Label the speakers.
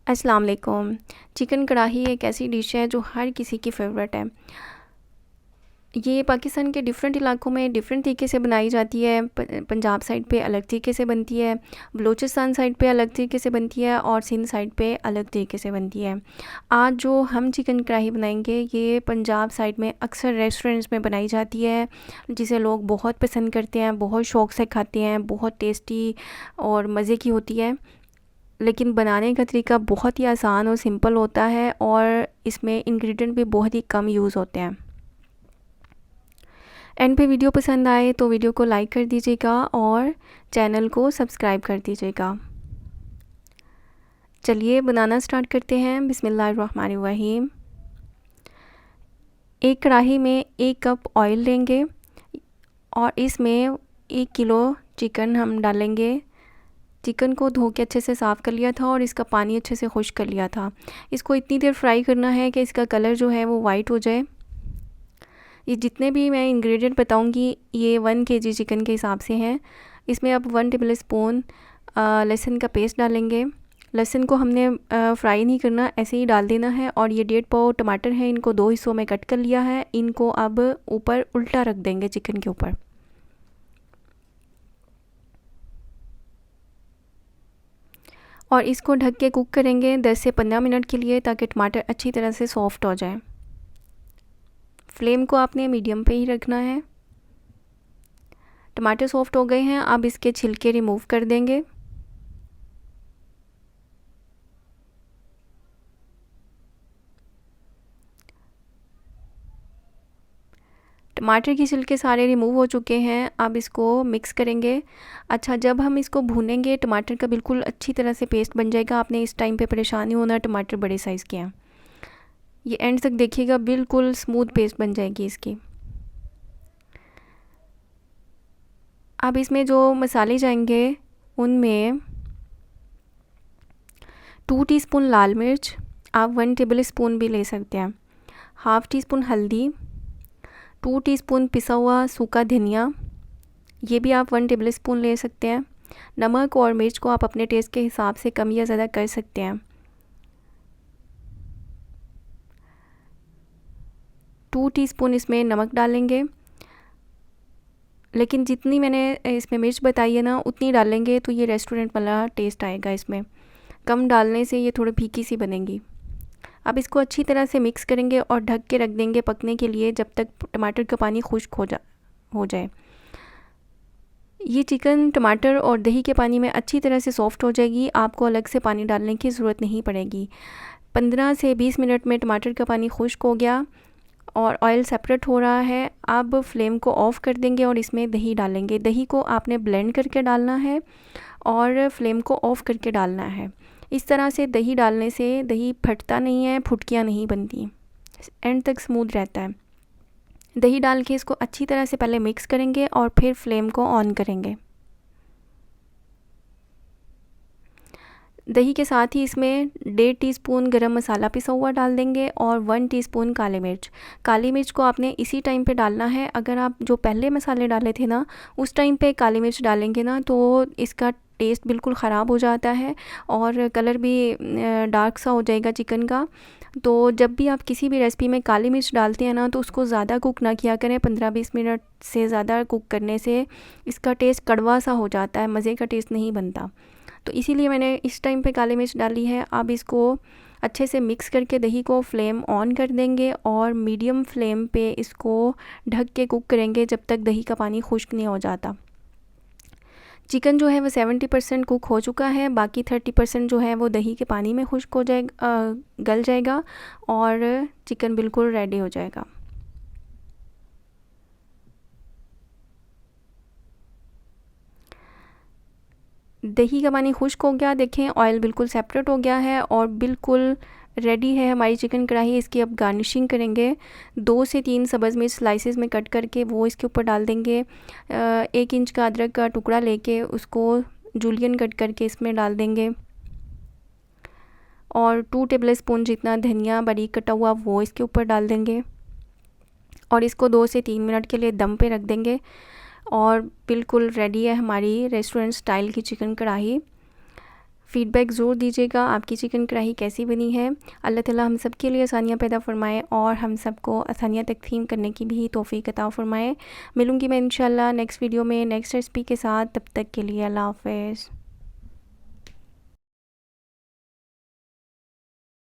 Speaker 1: अस्सलाम वालेकुम। चिकन कढ़ाई एक ऐसी डिश है जो हर किसी की फ़ेवरेट है। ये पाकिस्तान के डिफरेंट इलाकों में डिफरेंट तरीके से बनाई जाती है। पंजाब साइड पे अलग तरीके से बनती है, बलूचिस्तान साइड पे अलग तरीके से बनती है और सिंध साइड पे अलग तरीके से बनती है। आज जो हम चिकन कढ़ाई बनाएंगे ये पंजाब साइड में अक्सर रेस्टोरेंट्स में बनाई जाती है, जिसे लोग बहुत पसंद करते हैं, बहुत शौक़ से खाते हैं, बहुत टेस्टी और मज़े की होती है। लेकिन बनाने का तरीका बहुत ही आसान और सिंपल होता है और इसमें इंग्रेडिएंट भी बहुत ही कम यूज़ होते हैं। एंड पे वीडियो पसंद आए तो वीडियो को लाइक कर दीजिएगा और चैनल को सब्सक्राइब कर दीजिएगा। चलिए बनाना स्टार्ट करते हैं। बिस्मिल्लाहिर्रहमानिर्रहीम। एक कढ़ाई में 1 कप ऑयल लेंगे और इसमें 1 किलो चिकन हम डालेंगे। चिकन को धो के अच्छे से साफ़ कर लिया था और इसका पानी अच्छे से खुश्क कर लिया था। इसको इतनी देर फ्राई करना है कि इसका कलर जो है वो वाइट हो जाए। ये जितने भी मैं इंग्रेडिएंट बताऊंगी ये 1 केजी चिकन के हिसाब से हैं। इसमें अब 1 टेबल स्पून लहसुन का पेस्ट डालेंगे। लहसुन को हमने फ्राई नहीं करना, ऐसे ही डाल देना है। और ये 1.5 पाव टमाटर है, इनको 2 हिस्सों में कट कर लिया है। इनको अब ऊपर उल्टा रख देंगे चिकन के ऊपर। और इसको ढक के कुक करेंगे 10 से 15 मिनट के लिए, ताकि टमाटर अच्छी तरह से सॉफ़्ट हो जाए। फ्लेम को आपने मीडियम पे ही रखना है। टमाटर सॉफ़्ट हो गए हैं, अब इसके छिलके रिमूव कर देंगे। टमाटर के छिलके सारे रिमूव हो चुके हैं, अब इसको मिक्स करेंगे। अच्छा, जब हम इसको भूनेंगे टमाटर का बिल्कुल अच्छी तरह से पेस्ट बन जाएगा। आपने इस टाइम पे परेशान नहीं होना, टमाटर बड़े साइज़ के हैं। ये एंड तक देखिएगा, बिल्कुल स्मूथ पेस्ट बन जाएगी इसकी। अब इसमें जो मसाले जाएंगे उनमें 2 टीस्पून लाल मिर्च, आप 1 टेबल स्पून भी ले सकते हैं। हाफ़ टी स्पून हल्दी, 2 टीस्पून पिसा हुआ सूखा धनिया, ये भी आप 1 टेबल स्पून ले सकते हैं। नमक और मिर्च को आप अपने टेस्ट के हिसाब से कम या ज़्यादा कर सकते हैं। 2 टीस्पून इसमें नमक डालेंगे, लेकिन जितनी मैंने इसमें मिर्च बताई है ना उतनी डालेंगे तो ये रेस्टोरेंट वाला टेस्ट आएगा। इसमें कम डालने से ये थोड़ी फीकी सी बनेगी। अब इसको अच्छी तरह से मिक्स करेंगे और ढक के रख देंगे पकने के लिए, जब तक टमाटर का पानी खुश्क हो जाए। ये चिकन टमाटर और दही के पानी में अच्छी तरह से सॉफ़्ट हो जाएगी, आपको अलग से पानी डालने की ज़रूरत नहीं पड़ेगी। 15 से 20 मिनट में टमाटर का पानी खुश्क हो गया और ऑयल सेपरेट हो रहा है। अब फ्लेम को ऑफ़ कर देंगे और इसमें दही डालेंगे। दही को आपने ब्लेंड करके डालना है और फ्लेम को ऑफ़ करके डालना है। इस तरह से दही डालने से दही फटता नहीं है, फुटकियाँ नहीं बनती, एंड तक स्मूथ रहता है। दही डाल के इसको अच्छी तरह से पहले मिक्स करेंगे और फिर फ्लेम को ऑन करेंगे। दही के साथ ही इसमें 1.5 टीस्पून गरम मसाला पिसा हुआ डाल देंगे और 1 टीस्पून काली मिर्च। काली मिर्च को आपने इसी टाइम पे डालना है। अगर आप जो पहले मसाले डाले थे ना उस टाइम पे काली मिर्च डालेंगे ना तो इसका टेस्ट बिल्कुल ख़राब हो जाता है और कलर भी डार्क सा हो जाएगा चिकन का। तो जब भी आप किसी भी रेसिपी में काली मिर्च डालते हैं ना तो उसको ज़्यादा कुक ना किया करें। 15-20 मिनट से ज़्यादा कुक करने से इसका टेस्ट कड़वा सा हो जाता है, मज़े का टेस्ट नहीं बनता। तो इसीलिए मैंने इस टाइम पे काली मिर्च डाली है। अब इसको अच्छे से मिक्स करके दही को फ्लेम ऑन कर देंगे और मीडियम फ्लेम पे इसको ढक के कुक करेंगे जब तक दही का पानी खुश्क नहीं हो जाता। चिकन जो है वो 70% कुक हो चुका है, बाकी 30% जो है वो दही के पानी में खुश्क हो जाएगा, गल जाएगा और चिकन बिल्कुल रेडी हो जाएगा। दही का पानी खुश्क हो गया, देखें ऑयल बिल्कुल सेपरेट हो गया है और बिल्कुल रेडी है हमारी चिकन कढ़ाई। इसकी अब गार्निशिंग करेंगे। 2 से 3 सब्ज़ मिर्च स्लाइसेस में कट करके वो इसके ऊपर डाल देंगे। 1 इंच का अदरक का टुकड़ा लेके उसको जूलियन कट करके इसमें डाल देंगे और 2 टेबल स्पून जितना धनिया बारीक कटा हुआ वो इसके ऊपर डाल देंगे और इसको 2 से 3 मिनट के लिए दम पे रख देंगे और बिल्कुल रेडी है हमारी रेस्टोरेंट स्टाइल की चिकन कढ़ाई। फ़ीडबैक ज़रूर दीजिएगा आपकी चिकन कढ़ाई कैसी बनी है। अल्लाह ताला हम सब के लिए आसानियाँ पैदा फ़रमाए और हम सबको आसानियाँ तक़सीम करने की भी तौफ़ीक अता फ़रमाए। मिलूँगी मैं इंशाल्लाह नेक्स्ट वीडियो में नेक्स्ट रेसिपी के साथ। तब तक के लिए अल्लाह हाफ़िज़।